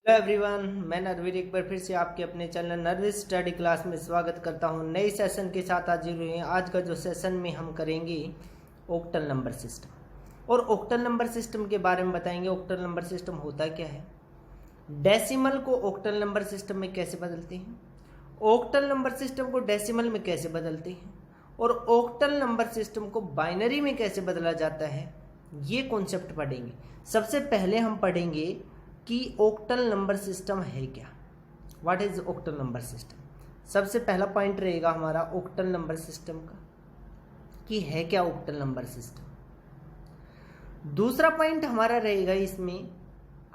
Hello everyone, मैं नरवीर एक बार फिर से आपके अपने चैनल नरवीर स्टडी क्लास में स्वागत करता हूं। नए सेशन के साथ हाजिर हुए हैं। आज का जो सेशन में हम करेंगे ओक्टल नंबर सिस्टम, और ओक्टल नंबर सिस्टम के बारे में बताएंगे। ओक्टल नंबर सिस्टम होता क्या है, डेसिमल को ओक्टल नंबर सिस्टम में कैसे बदलते हैं, ओक्टल नंबर सिस्टम को डेसिमल में कैसे बदलते हैं, और ओक्टल नंबर सिस्टम को बाइनरी में कैसे बदला जाता है, ये कॉन्सेप्ट पढ़ेंगे। सबसे पहले हम पढ़ेंगे कि ओक्टल नंबर सिस्टम है क्या, what is Octal number system. सबसे पहला पॉइंट रहेगा हमारा ओक्टल नंबर सिस्टम का कि है क्या ओक्टल नंबर सिस्टम। दूसरा पॉइंट हमारा रहेगा, इसमें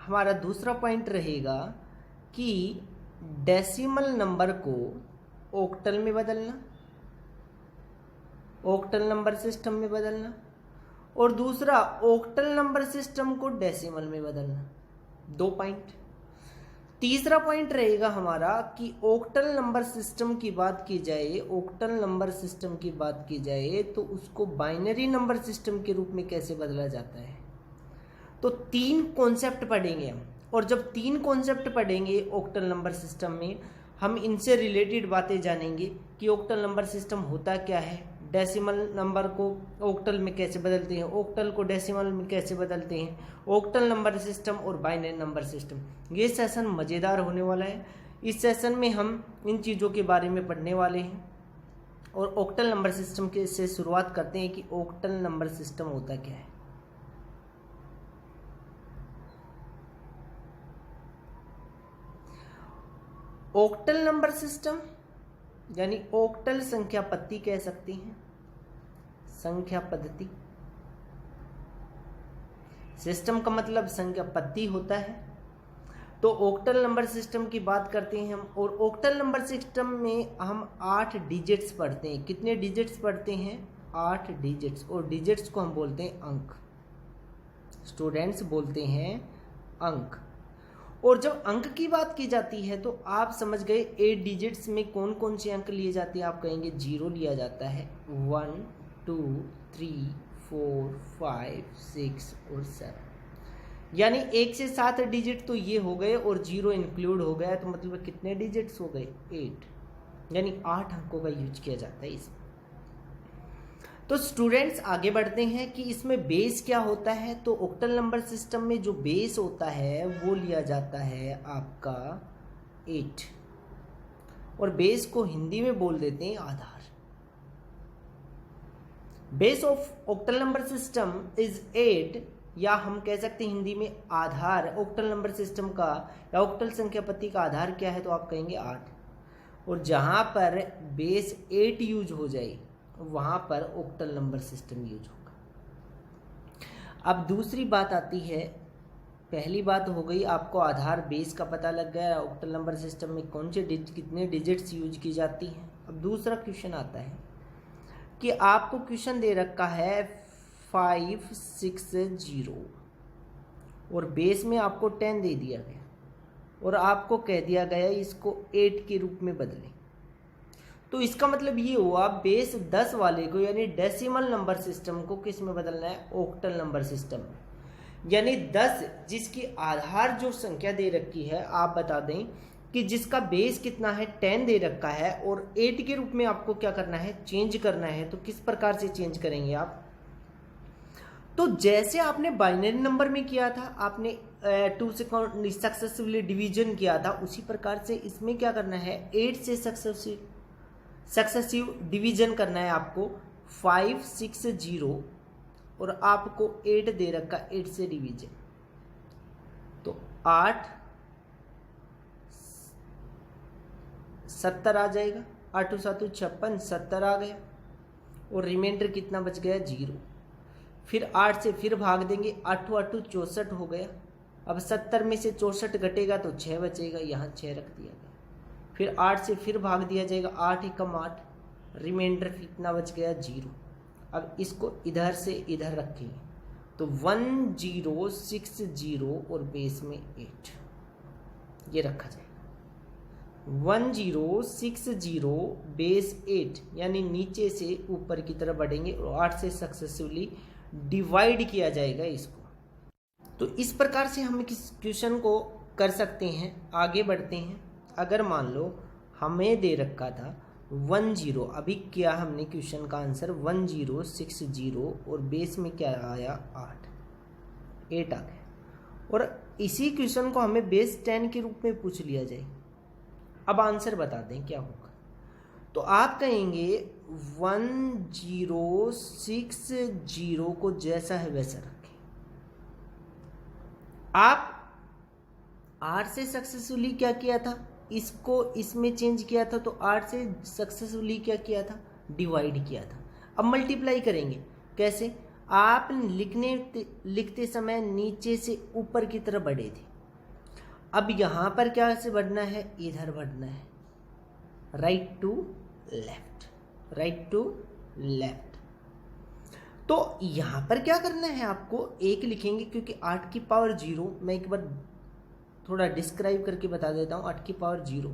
हमारा दूसरा पॉइंट रहेगा कि डेसिमल नंबर को ओक्टल में बदलना, ओक्टल नंबर सिस्टम में बदलना, और दूसरा ओक्टल नंबर सिस्टम को डेसिमल में बदलना। दो पॉइंट। तीसरा पॉइंट रहेगा हमारा कि ओक्टल नंबर सिस्टम की बात की जाए, ओक्टल नंबर सिस्टम की बात की जाए तो उसको बाइनरी नंबर सिस्टम के रूप में कैसे बदला जाता है। तो तीन कॉन्सेप्ट पढ़ेंगे हम, और जब तीन कॉन्सेप्ट पढ़ेंगे ओक्टल नंबर सिस्टम में, हम इनसे रिलेटेड बातें जानेंगे कि ओक्टल नंबर सिस्टम होता क्या है, डेसिमल नंबर को ओक्टल में कैसे बदलते हैं, ओक्टल को डेसिमल में कैसे बदलते हैं, ओक्टल नंबर सिस्टम और बाइनरी नंबर सिस्टम। ये सेशन मज़ेदार होने वाला है। इस सेशन में हम इन चीज़ों के बारे में पढ़ने वाले हैं, और ओक्टल नंबर सिस्टम के से शुरुआत करते हैं कि ओक्टल नंबर सिस्टम होता क्या है। ओक्टल नंबर सिस्टम यानी ओक्टल संख्या पद्धति कह सकते हैं, संख्या पद्धति। सिस्टम का मतलब संख्या पद्धति होता है। तो ओक्टल नंबर सिस्टम की बात करते हैं हम, और ओक्टल नंबर सिस्टम में हम 8 डिजिट्स पढ़ते हैं। कितने डिजिट्स पढ़ते हैं? 8 डिजिट्स, और डिजिट्स को हम बोलते हैं अंक, स्टूडेंट्स बोलते हैं अंक। और जब अंक की बात की जाती है तो आप समझ गए 8 डिजिट्स में कौन कौन से अंक लिए जाते हैं। आप कहेंगे 0 लिया जाता है, 1 2 3 4 5 6 और 7, यानी 1 से 7 डिजिट तो ये हो गए, और 0 इंक्लूड हो गया, तो मतलब कितने डिजिट्स हो गए? 8, यानी 8 अंकों का यूज किया जाता है इसमें। तो स्टूडेंट्स आगे बढ़ते हैं कि इसमें बेस क्या होता है। तो ओक्टल नंबर सिस्टम में जो बेस होता है वो लिया जाता है आपका 8, और बेस को हिंदी में बोल देते हैं आधार। Base of octal number system is 8, या हम कह सकते हैं हिंदी में आधार ओक्टल नंबर सिस्टम का, या ओक्टल संख्या पद्धति का आधार क्या है, तो आप कहेंगे 8। और जहां पर बेस 8 यूज हो जाए वहां पर ओक्टल नंबर सिस्टम यूज होगा। अब दूसरी बात आती है, पहली बात हो गई आपको आधार बेस का पता लग गया, ओक्टल नंबर सिस्टम में कौन से कितने डिजिट्स यूज की जाती हैं। अब दूसरा क्वेश्चन आता है कि आपको क्वेश्चन दे रखा है 560, और बेस में आपको 10 दे दिया गया, और आपको कह दिया गया इसको 8 के रूप में बदलें। तो इसका मतलब ये हुआ बेस 10 वाले को, यानी डेसिमल नंबर सिस्टम को किस में बदलना है? ओक्टल नंबर सिस्टम में। यानी 10 जिसकी आधार जो संख्या दे रखी है, आप बता दें कि जिसका बेस कितना है, 10 दे रखा है, और 8 के रूप में आपको क्या करना है? चेंज करना है। तो किस प्रकार से चेंज करेंगे आप? तो जैसे आपने बाइनरी नंबर में किया था, आपने 2 से सक्सेसिवली डिवीजन किया था, उसी प्रकार से इसमें क्या करना है? 8 से सक्सेसिव डिवीजन करना है आपको। 560, और आपको 8 दे रखा, 8 से डिवीजन, तो 8 70 आ जाएगा। 8 7 56, 70 आ गया, और रिमाइंडर कितना बच गया? 0। फिर 8 से फिर भाग देंगे, 8 8 64 हो गया। अब 70 में से 64 घटेगा तो 6 बचेगा, यहाँ 6 रख दिया गया। फिर 8 से फिर भाग दिया जाएगा, 8 एकम 8, रिमाइंडर कितना बच गया? 0। अब इसको इधर से इधर रखेंगे तो 1060, और बेस में 8 ये रखा जाएगा। 1060 बेस 8, यानी नीचे से ऊपर की तरफ बढ़ेंगे, और 8 से सक्सेसिवली डिवाइड किया जाएगा इसको। तो इस प्रकार से हम इस क्वेश्चन को कर सकते हैं, आगे बढ़ते हैं। अगर मान लो हमें दे रखा था 10, अभी क्या हमने क्वेश्चन का आंसर 1060 और बेस में क्या आया 8 आ गया, और इसी क्वेश्चन को हमें बेस 10 के रूप में पूछ लिया जाए। अब आंसर बता दें क्या होगा। तो आप कहेंगे 1060 को जैसा है वैसा रखें। आप 8 से सक्सेसफुली क्या किया था, इसको इसमें चेंज किया था, तो 8 से सक्सेसफुली क्या किया था, डिवाइड किया था। अब मल्टीप्लाई करेंगे कैसे, आप लिखते समय नीचे से ऊपर की तरफ बढ़े थे, अब यहाँ पर क्या से बढ़ना है, इधर बढ़ना है, राइट टू लेफ्ट। तो यहाँ पर क्या करना है आपको, 1 लिखेंगे क्योंकि 8 की पावर 0, मैं एक बार थोड़ा डिस्क्राइब करके बता देता हूँ। 8 की पावर 0,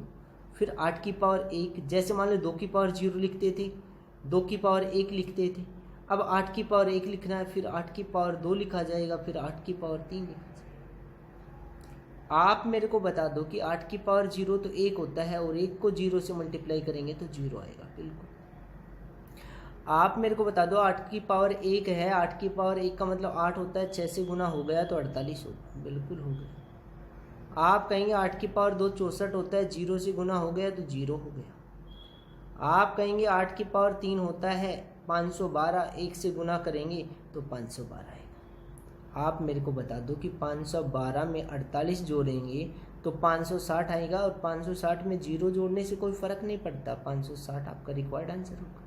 फिर 8 की पावर 1, जैसे मान लो 2 की पावर 0 लिखते थे, 2 की पावर 1 लिखते थे, अब 8 की पावर 1 लिखना है, फिर 8 की पावर 2 लिखा जाएगा, फिर 8 की पावर 3 लिखा जाएगा। आप मेरे को बता दो कि 8 की पावर 0 तो 1 होता है, और 1 को 0 से मल्टीप्लाई करेंगे तो 0 आएगा। बिल्कुल आप मेरे को बता दो 8 की पावर 1 है, 8 की पावर 1 का मतलब 8 होता है, 6 से गुना हो गया तो 48 होगा। बिल्कुल हो गया। आप कहेंगे 8 की पावर 2 64 होता है, 0 से गुना हो गया तो 0 हो गया। आप कहेंगे 8 की पावर 3 होता है 512, 1 से गुना करेंगे तो 512 आएगा। आप मेरे को बता दो कि 512 में 48 जोड़ेंगे तो 560 आएगा, और 560 में 0 जोड़ने से कोई फ़र्क नहीं पड़ता, 560 आपका रिक्वायर्ड आंसर होगा,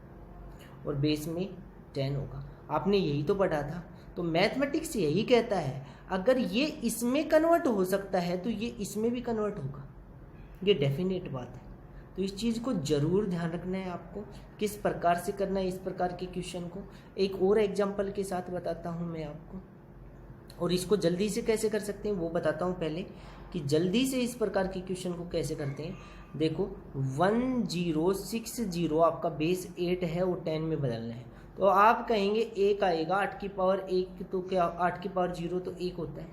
और बेस में 10 होगा। आपने यही तो पढ़ा था। तो मैथमेटिक्स यही कहता है, अगर ये इसमें कन्वर्ट हो सकता है तो ये इसमें भी कन्वर्ट होगा, ये डेफिनेट बात है। तो इस चीज़ को ज़रूर ध्यान रखना है आपको, किस प्रकार से करना है इस प्रकार के क्वेश्चन को। एक और एग्जाम्पल के साथ बताता हूँ मैं आपको, और इसको जल्दी से कैसे कर सकते हैं वो बताता हूँ पहले, कि जल्दी से इस प्रकार के क्वेश्चन को कैसे करते हैं। देखो 1060 आपका बेस 8 है, वो 10 में बदलना है, तो आप कहेंगे 1 आएगा, 8 की पावर 1 तो क्या, 8 की पावर 0 तो 1 होता है,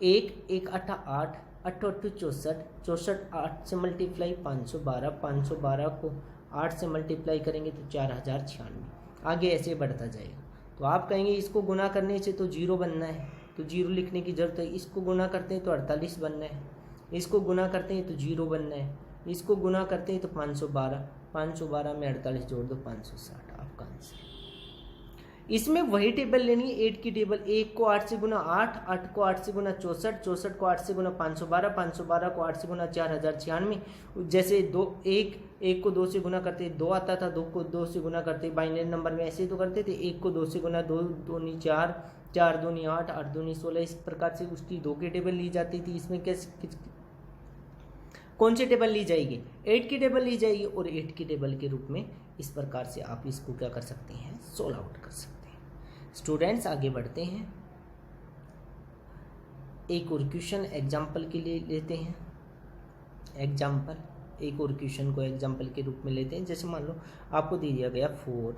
1 8 8 8 64, 8 से मल्टीप्लाई 512, 512 को 8 से मल्टीप्लाई करेंगे तो 4096, आगे ऐसे बढ़ता जाएगा। तो आप कहेंगे इसको गुना करने से तो 0 बनना है, तो 0 लिखने की जरूरत है, इसको गुना करते हैं तो 48 बनना है, इसको गुना करते हैं तो 0 बनना है, इसको गुना करते हैं तो 512 में 48 जोड़ दो 560 आपका आंसर। इसमें वही टेबल लेनी है, 8 की टेबल, 1 को 8 से गुना 8, 8 को 8 से गुना 64, 64 को 8 से गुना 512, 512 को 8 से गुना 4096। जैसे 1 को 2 से गुना करते 2 आता था, 2 को 2 से गुना करते बाइनरी नंबर में ऐसे तो करते थे, 1 को 2 से गुना 2 दूनी 4, 4 दूनी 8, 8 दूनी 16, इस प्रकार से उसकी 2 की टेबल ली जाती थी। इसमें कैसे, कौन सी टेबल ली जाएगी, 8 की टेबल ली जाएगी, और 8 की टेबल के रूप में इस प्रकार से आप इसको क्या कर सकते हैं, सोल्व आउट कर सकते हैं। स्टूडेंट्स आगे बढ़ते हैं, एक और क्वेश्चन एग्जाम्पल के लिए लेते हैं। एग्जाम्पल, एक और क्वेश्चन को एग्जाम्पल के रूप में लेते हैं। जैसे मान लो आपको दे दिया गया 4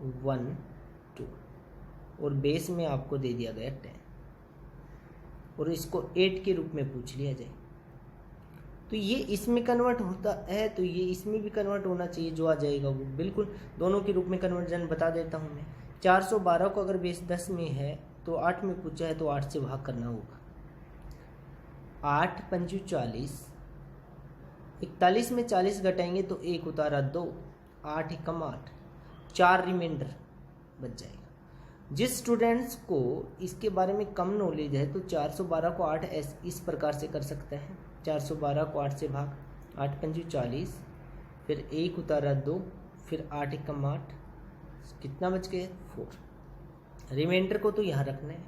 1 2, और बेस में आपको दे दिया गया 10, और इसको 8 के रूप में पूछ लिया जाए, तो ये इसमें कन्वर्ट होता है तो ये इसमें भी कन्वर्ट होना चाहिए, जो आ जाएगा वो बिल्कुल दोनों के रूप में कन्वर्जन बता देता हूँ मैं। 412 को अगर बेस 10 में है तो 8 में पूछा है तो 8 से भाग करना होगा। 8 पंचू 40, 41 में 40 घटाएंगे तो 1 उतारा 2, 8 एकम 8, 4 रिमाइंडर बच जाएगा। जिस स्टूडेंट्स को इसके बारे में कम नॉलेज है तो 412 को 8 इस प्रकार से कर सकता है। 412 को 8 से भाग, 8 पंचू 40, फिर 1 उतारा 2, फिर 8 एकम 8, कितना बच गया 4। रिमाइंडर को तो यहाँ रखना है,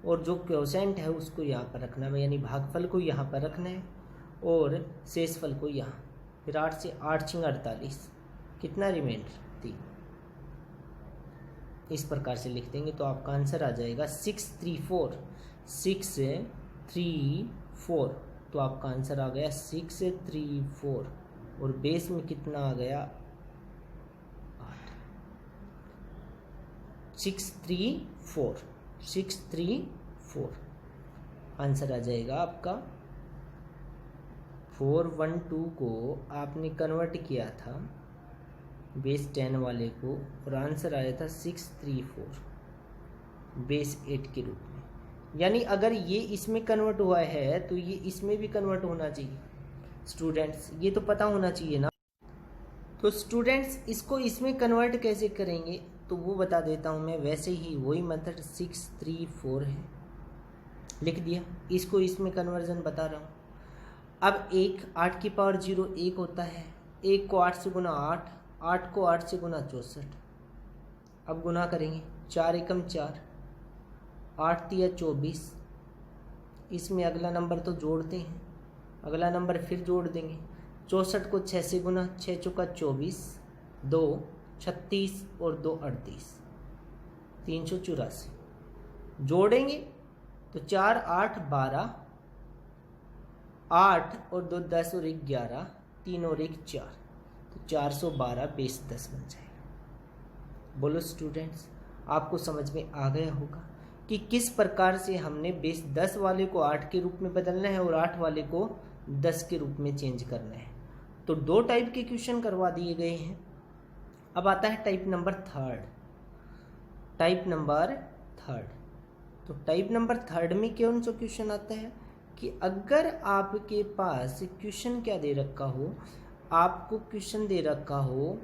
और जो क्वोशेंट है उसको यहाँ पर रखना है, यानी भागफल को यहाँ पर रखना है, और शेषफल को यहाँ। फिर 8 से 8 छिंग 48, कितना रिमाइंडर 3। इस प्रकार से लिख देंगे तो आपका आंसर आ जाएगा 634, 634। तो आपका आंसर आ गया 634, और बेस में कितना आ गया 8। 634, आंसर आ जाएगा आपका 412 को आपने कन्वर्ट किया था बेस 10 वाले को और आंसर आया था 634 बेस 8 के रूप में। यानी अगर ये इसमें कन्वर्ट हुआ है तो ये इसमें भी कन्वर्ट होना चाहिए। स्टूडेंट्स ये तो पता होना चाहिए ना। तो स्टूडेंट्स इसको इसमें कन्वर्ट कैसे करेंगे तो वो बता देता हूँ मैं। वैसे ही वही मेथड 634 है, लिख दिया। इसको इसमें कन्वर्जन बता रहा हूँ। अब 8 की पावर 0 1 होता है। 1 को 8 से गुना 8, 8 को 8 से गुना 64। अब गुना करेंगे 4 एकम 4, 8 तिया 24। इसमें अगला नंबर तो जोड़ते हैं, अगला नंबर फिर जोड़ देंगे। 64 को 6 से गुना, 6 चौका 24, 2 36 और 2 38, 384। जोड़ेंगे तो 4 8 12, 8 और 2 10 और 1 11, 3 और 1 4, तो 412 बेस 10 बन जाएगा। बोलो स्टूडेंट्स आपको समझ में आ गया होगा कि किस प्रकार से हमने बेस 10 वाले को 8 के रूप में बदलना है और 8 वाले को 10 के रूप में चेंज करना है। तो 2 टाइप के क्वेश्चन करवा दिए गए हैं। अब आता है टाइप नंबर 3। Type number 3। तो टाइप नंबर 3 में कौन सा क्वेश्चन आता है कि अगर आपके पास क्वेश्चन क्या दे रखा हो, आपको क्वेश्चन दे रखा हो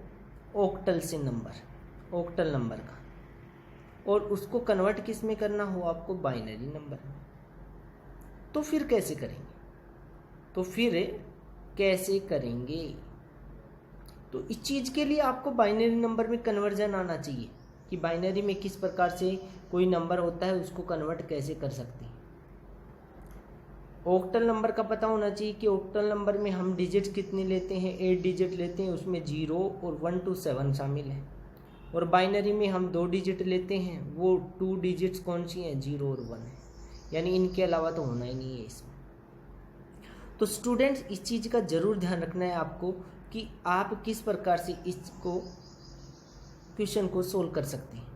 ऑक्टल से नंबर, ऑक्टल नंबर का, और उसको कन्वर्ट किस में करना हो आपको, बाइनरी नंबर में। तो फिर कैसे करेंगे, तो इस चीज़ के लिए आपको बाइनरी नंबर में कन्वर्जन आना चाहिए कि बाइनरी में किस प्रकार से कोई नंबर होता है उसको कन्वर्ट कैसे कर सकते हैं। ऑक्टल नंबर का पता होना चाहिए कि ऑक्टल नंबर में हम डिजिट कितने लेते हैं, 8 डिजिट लेते हैं, उसमें 0 और 1 to 7 शामिल है। और बाइनरी में हम 2 डिजिट लेते हैं, वो 2 डिजिट्स कौन सी हैं, 0 और 1 है। यानी इनके अलावा तो होना ही नहीं है इसमें। तो स्टूडेंट्स इस चीज़ का ज़रूर ध्यान रखना है आपको कि आप किस प्रकार से इसको क्वेश्चन को सोल्व कर सकते हैं।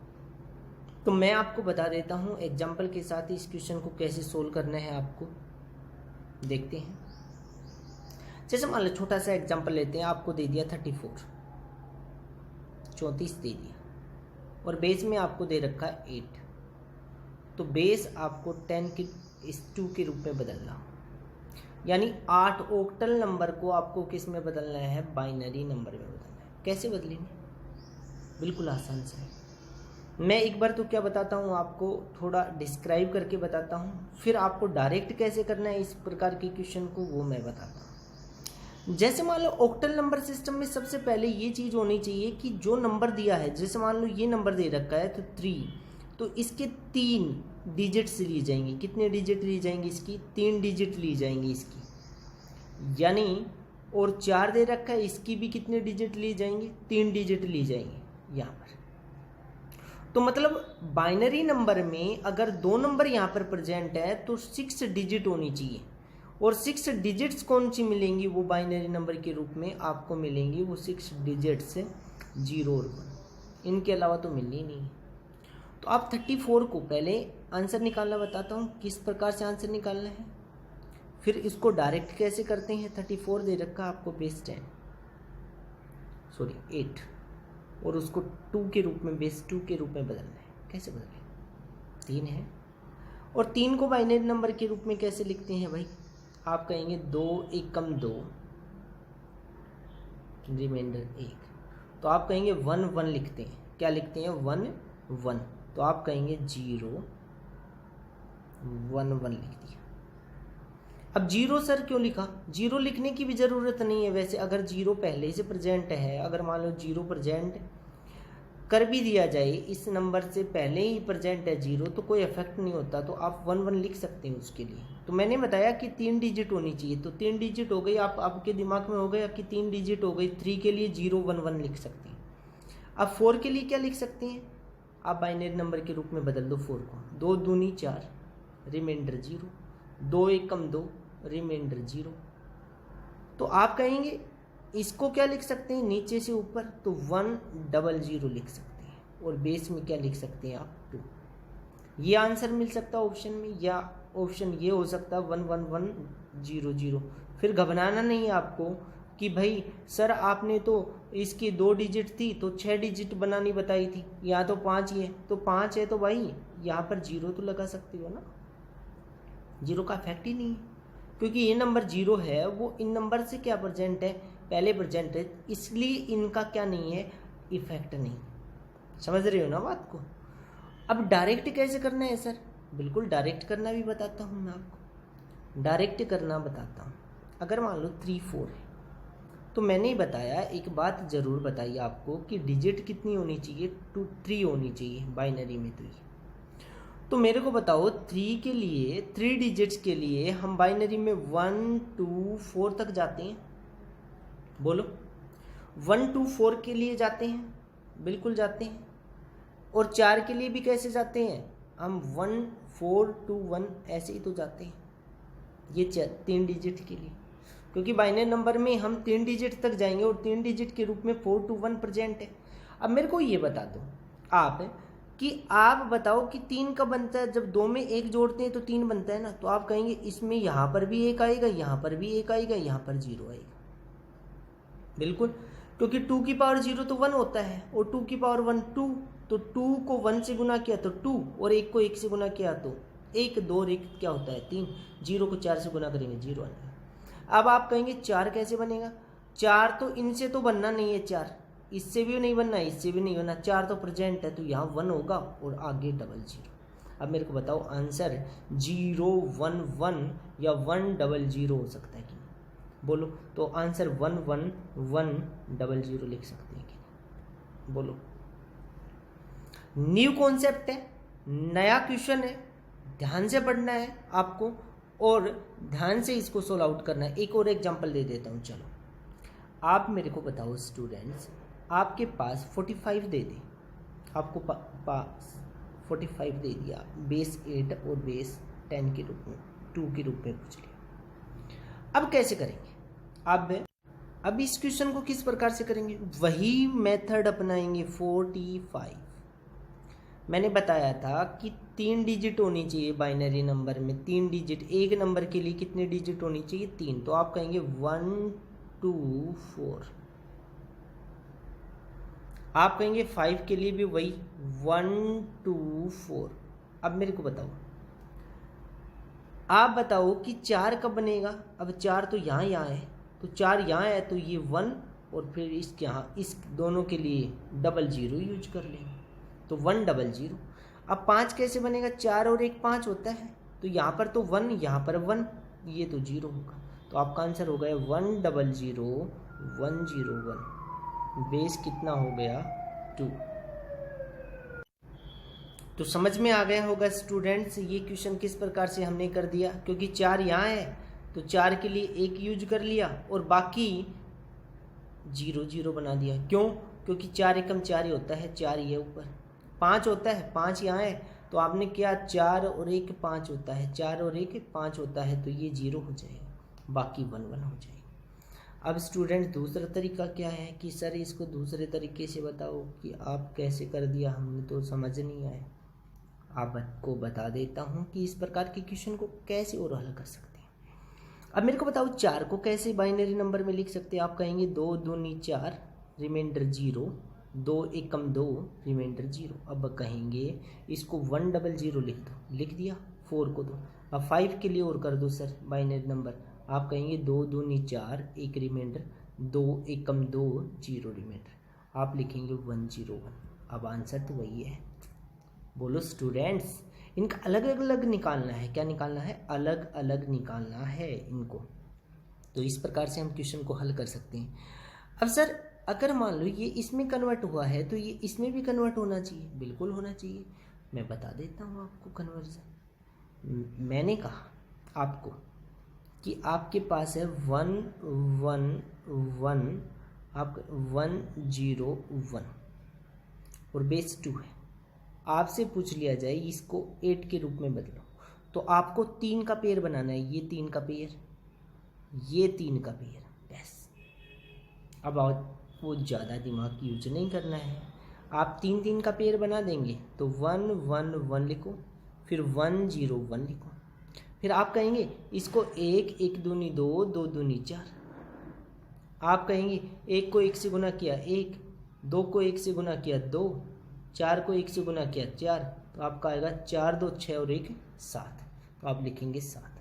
तो मैं आपको बता देता हूँ एग्जाम्पल के साथ इस क्वेश्चन को कैसे सोल्व करना है आपको। देखते हैं, जैसे मान लो छोटा सा एग्जाम्पल लेते हैं। आपको दे दिया 34 दे दिया और बेस में आपको दे रखा है 8। तो बेस आपको 10 के 2 के रूप में बदलना, यानी 8 ऑक्टल नंबर को आपको किस में बदलना है, बाइनरी नंबर में बदलना है। कैसे बदलेंगे, बिल्कुल आसान से है। मैं एक बार तो क्या बताता हूँ आपको, थोड़ा डिस्क्राइब करके बताता हूँ, फिर आपको डायरेक्ट कैसे करना है इस प्रकार के क्वेश्चन को वो मैं बताता हूँ। जैसे मान लो ऑक्टल नंबर सिस्टम में सबसे पहले ये चीज़ होनी चाहिए कि जो नंबर दिया है, जैसे मान लो ये नंबर दे रखा है तो 3, तो इसके 3 डिजिट्स ली जाएंगी। कितने डिजिट ली जाएंगी इसकी, 3 डिजिट ली जाएंगी इसकी। यानी और 4 दे रखा है, इसकी भी कितने डिजिट ली जाएंगी, 3 डिजिट ली जाएंगी यहाँ पर। तो मतलब बाइनरी नंबर में अगर 2 नंबर यहाँ पर प्रेजेंट है तो 6 डिजिट होनी चाहिए। और 6 डिजिट्स कौन सी मिलेंगी, वो बाइनरी नंबर के रूप में आपको मिलेंगी वो 6 डिजिट्स 0 और 1, इनके अलावा तो मिलनी ही नहीं। तो आप 34 को पहले आंसर निकालना बताता हूँ किस प्रकार से आंसर निकालना है, फिर इसको डायरेक्ट कैसे करते हैं। 34 दे रखा आपको बेस 8 और उसको 2 के रूप में, बेस 2 के रूप में बदलना है। कैसे बदलें, 3 है और 3 को बाइनरी नंबर के रूप में कैसे लिखते हैं भाई, आप कहेंगे 2 एकम 2 रिमाइंडर 1, तो आप कहेंगे 1 1 लिखते हैं। क्या लिखते हैं, 1 1, तो आप कहेंगे 0 1 1 लिख दिया। अब 0 सर क्यों लिखा, 0 लिखने की भी ज़रूरत नहीं है वैसे। अगर 0 पहले से प्रेजेंट है, अगर मान लो 0 प्रेजेंट कर भी दिया जाए, इस नंबर से पहले ही प्रेजेंट है 0, तो कोई इफेक्ट नहीं होता, तो आप 1 1 लिख सकते हैं उसके लिए। तो मैंने बताया कि 3 डिजिट होनी चाहिए, तो 3 डिजिट हो गई। आपके दिमाग में हो गया कि 3 डिजिट हो गई। 3 के लिए 0 1 1 लिख सकते हैं। अब 4 के लिए क्या लिख सकते हैं, आप बाइनरी नंबर के रूप में बदल दो 4 को। 2 दूनी 4 रिमाइंडर 0, 2 एकम 2 रिमाइंडर 0। तो आप कहेंगे इसको क्या लिख सकते हैं, नीचे से ऊपर, तो 100 लिख सकते हैं। और बेस में क्या लिख सकते हैं आप, 2। ये आंसर मिल सकता है ऑप्शन में, या ऑप्शन ये हो सकता है 11100। फिर घबराना नहीं है आपको कि भाई सर आपने तो इसकी 2 डिजिट थी तो 6 डिजिट बनानी बताई थी, यहाँ तो 5 ही है, तो 5 है तो भाई यहाँ पर 0 तो लगा सकते हो ना, 0 का इफेक्ट ही नहीं है, क्योंकि ये नंबर 0 है वो इन नंबर से क्या प्रेजेंट है, पहले प्रेजेंट है, इसलिए इनका क्या नहीं है, इफेक्ट नहीं। समझ रहे हो ना बात को। अब डायरेक्ट कैसे करना है सर, बिल्कुल डायरेक्ट करना भी बताता हूँ मैं आपको, डायरेक्ट करना बताता हूँ। अगर मान लो 3 4 है तो मैंने ही बताया, एक बात ज़रूर बताइए आपको कि डिजिट कितनी होनी चाहिए, 2 3 होनी चाहिए बाइनरी में। तो मेरे को बताओ 3 के लिए, 3 डिजिट्स के लिए हम बाइनरी में 1 2 4 तक जाते हैं, बोलो 1 2 4 के लिए जाते हैं, बिल्कुल जाते हैं। और 4 के लिए भी कैसे जाते हैं हम, 1 4 2 1 ऐसे ही तो जाते हैं, ये 3 डिजिट के लिए, क्योंकि बाइनरी नंबर में हम 3 डिजिट तक जाएंगे और 3 डिजिट के रूप में 4 2 1 प्रेजेंट है। अब मेरे को ये बता दो आप कि आप बताओ कि 3 कब बनता है, जब 2 में 1 जोड़ते हैं तो 3 बनता है ना, तो आप कहेंगे इसमें यहाँ पर भी 1 आएगा, यहाँ पर भी 1 आएगा, यहाँ पर 0 आएगा, बिल्कुल, क्योंकि 2 की पावर 0 तो 1 होता है और 2 की पावर 1 2, तो 2 को 1 से गुना किया तो 2 और 1 को 1 से गुना किया तो 1, 2 और 1 क्या होता है 3, 0 को 4 से गुना करेंगे 0 आएगा। अब आप कहेंगे 4 कैसे बनेगा, 4 तो इनसे तो बनना नहीं है, 4 इससे भी नहीं बनना, इससे भी नहीं बनना, 4 तो प्रेजेंट है तो यहाँ 1 होगा और आगे 00। अब मेरे को बताओ आंसर 0 1 1 या 1 00 हो सकता है कि नहीं, बोलो। तो आंसर 1 1 1 00 लिख सकते हैं कि, बोलो। न्यू कॉन्सेप्ट है, नया क्वेश्चन है, ध्यान से पढ़ना है आपको और ध्यान से इसको सोल्व आउट करना है। एक और एग्जांपल दे देता हूँ, चलो आप मेरे को बताओ स्टूडेंट्स, आपके पास 45 दे दे, आपको पास 45 दे दिया, बेस 8 और बेस 10 के रूप में, 2 के रूप में पूछ लिया। अब कैसे करेंगे, अब इस क्वेश्चन को किस प्रकार से करेंगे, वही मेथड अपनाएंगे। 45 मैंने बताया था कि 3 डिजिट होनी चाहिए बाइनरी नंबर में, 3 डिजिट, एक नंबर के लिए कितने डिजिट होनी चाहिए 3, तो आप कहेंगे 1 2 4। आप कहेंगे 5 के लिए भी वही 1 2 4। अब मेरे को बताओ, आप बताओ कि 4 कब बनेगा, अब 4 तो यहाँ है, तो 4 यहाँ है तो ये 1 और फिर इसके यहाँ, इस दोनों के लिए 00 यूज कर लेंगे तो 100। अब 5 कैसे बनेगा, 4 और 1 5 होता है, तो यहाँ पर तो 1, यहाँ पर 1, ये तो 0 होगा, तो आपका आंसर हो गया 100 101। बेस कितना हो गया 2। तो समझ में आ गया होगा स्टूडेंट्स ये क्वेश्चन किस प्रकार से हमने कर दिया, क्योंकि 4 यहाँ है तो 4 के लिए 1 यूज कर लिया और बाकी 0 0 बना दिया। क्यों, क्योंकि 4 एकम 4 ही होता है, 4 ये ऊपर 5 होता है, 5 यहाँ है तो आपने क्या 4 और 1 5 होता है, 4 और 1 5 होता है, तो ये 0 हो जाएगा, बाकी 1 1 हो जाएगा। अब स्टूडेंट दूसरा तरीका क्या है कि सर इसको दूसरे तरीके से बताओ कि आप कैसे कर दिया, हमने तो समझ नहीं आया। आपको बता देता हूँ कि इस प्रकार के क्वेश्चन को कैसे और हल कर सकते हैं। अब मेरे को बताओ 4 को कैसे बाइनरी नंबर में लिख सकते हैं। आप कहेंगे 2 दूनी 4 रिमाइंडर 0, 2 एकम 2 रिमाइंडर 0। अब कहेंगे इसको 100 लिख दो, लिख दिया, 4 को दो। अब 5 के लिए और कर दो सर बाइनरी नंबर, आप कहेंगे 2 दूनी 4 1 रिमाइंडर, 2 एकम 2 0 रिमाइंडर, आप लिखेंगे 101। अब आंसर तो वही है, बोलो स्टूडेंट्स। इनका अलग अलग निकालना है, क्या निकालना है, अलग अलग निकालना है इनको। तो इस प्रकार से हम क्वेश्चन को हल कर सकते हैं। अब सर अगर मान लो ये इसमें कन्वर्ट हुआ है तो ये इसमें भी कन्वर्ट होना चाहिए, बिल्कुल होना चाहिए। मैं बता देता हूँ आपको कन्वर्जन। मैंने कहा आपको कि आपके पास है 1 1 1, आप 101 और बेस 2 है। आपसे पूछ लिया जाए इसको 8 के रूप में बदलो, तो आपको 3 का पेयर बनाना है, ये 3 का पेयर, ये 3 का पेयर, बस। अब वो ज़्यादा दिमाग यूज नहीं करना है, आप 3 3 का पेयर बना देंगे तो 1 1 1 लिखो, फिर 1 0 1 लिखो, फिर आप कहेंगे इसको 1 1 दूनी 2 2 दूनी 4। आप कहेंगे 1 को 1 से गुना किया 1, 2 को 1 से गुना किया 2, 4 को 1 से गुना किया 4, तो आपका आएगा 4 2 6 और 1 7, तो आप लिखेंगे 7।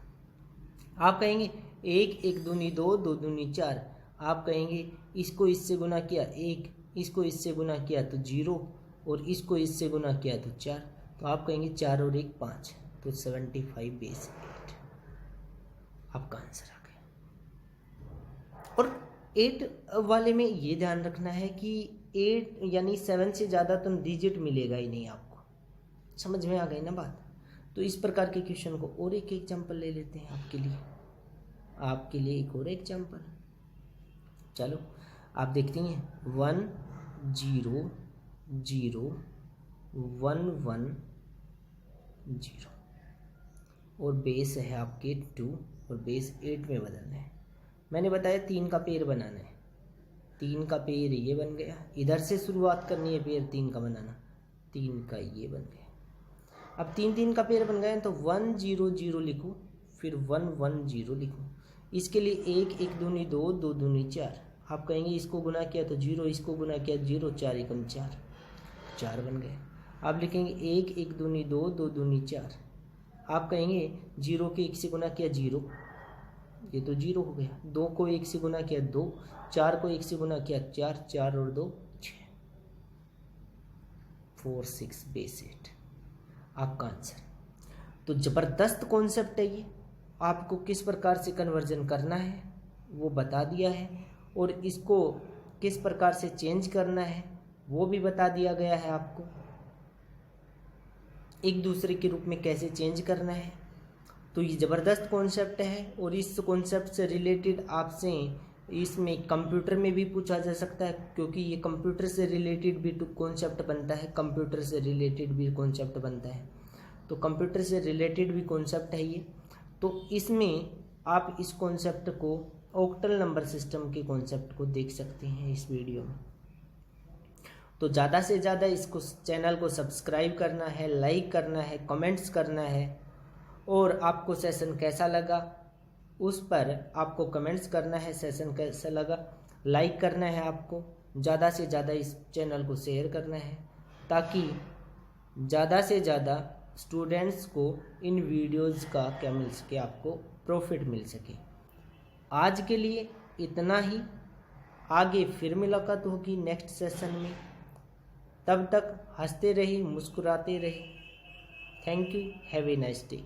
आप कहेंगे 1 1 दूनी 2 2 दूनी 4। आप कहेंगे इसको इससे गुना किया 1, इसको इससे गुना किया तो 0, और इसको इससे गुना किया तो 4, तो आप कहेंगे 4 और 1 5, तो 75 बेस 8 आपका आंसर आ गया। और 8 वाले में ये ध्यान रखना है कि 8 यानी 7 से ज़्यादा तो डिजिट मिलेगा ही नहीं आपको। समझ में आ गई ना बात। तो इस प्रकार के क्वेश्चन को और एक एग्जाम्पल ले लेते हैं आपके लिए एक और एग्जाम्पल। चलो आप देखती हैं 1 0 0 1 1 0 और बेस है आपके 2 और बेस 8 में बदलना है। मैंने बताया 3 का पेयर बनाना है, 3 का पेयर ये बन गया। इधर से शुरुआत करनी है पेयर 3 का बनाना, 3 का ये बन गया। अब 3 3 का पेयर बन गया तो 1 0 0 लिखो, फिर 1 1 0 लिखो। इसके लिए 1 1 दूनी 2 2 दूनी 4। आप कहेंगे इसको गुना किया तो 0, इसको गुना किया 0, 4 एकम 4, 4 बन गए। आप लिखेंगे 1 1 दूनी 2 2 दूनी 4। आप कहेंगे 0 के 1 से गुना किया 0, ये तो 0 हो गया। 2 को 1 से गुना किया 2, 4 को 1 से गुना किया 4, 4 और 2 6, 4 6 बेस 8 आपका आंसर। तो ज़बरदस्त कॉन्सेप्ट है ये। आपको किस प्रकार से कन्वर्जन करना है वो बता दिया है, और इसको किस प्रकार से चेंज करना है वो भी बता दिया गया है आपको। एक दूसरे के रूप में कैसे चेंज करना है। तो ये ज़बरदस्त कॉन्सेप्ट है, और इस कॉन्सेप्ट से रिलेटेड आपसे इसमें कंप्यूटर में भी पूछा जा सकता है, क्योंकि ये कंप्यूटर से रिलेटेड भी कॉन्सेप्ट बनता है, कंप्यूटर से रिलेटेड भी कॉन्सेप्ट बनता है। तो कंप्यूटर से रिलेटेड भी कॉन्सेप्ट है ये। तो इसमें आप इस कॉन्सेप्ट को ऑक्टल नंबर सिस्टम के कॉन्सेप्ट को देख सकते हैं इस वीडियो में। तो ज़्यादा से ज़्यादा इसको चैनल को सब्सक्राइब करना है, लाइक करना है, कमेंट्स करना है, और आपको सेशन कैसा लगा उस पर आपको कमेंट्स करना है, सेशन कैसा लगा, लाइक करना है। आपको ज़्यादा से ज़्यादा इस चैनल को शेयर करना है, ताकि ज़्यादा से ज़्यादा स्टूडेंट्स को इन वीडियोज़ का क्या मिल सके, आपको प्रॉफिट मिल सके। आज के लिए इतना ही, आगे फिर मुलाकात होगी नेक्स्ट सेशन में। तब तक हंसते रहिए, मुस्कुराते रहिए। Thank you, have a nice day.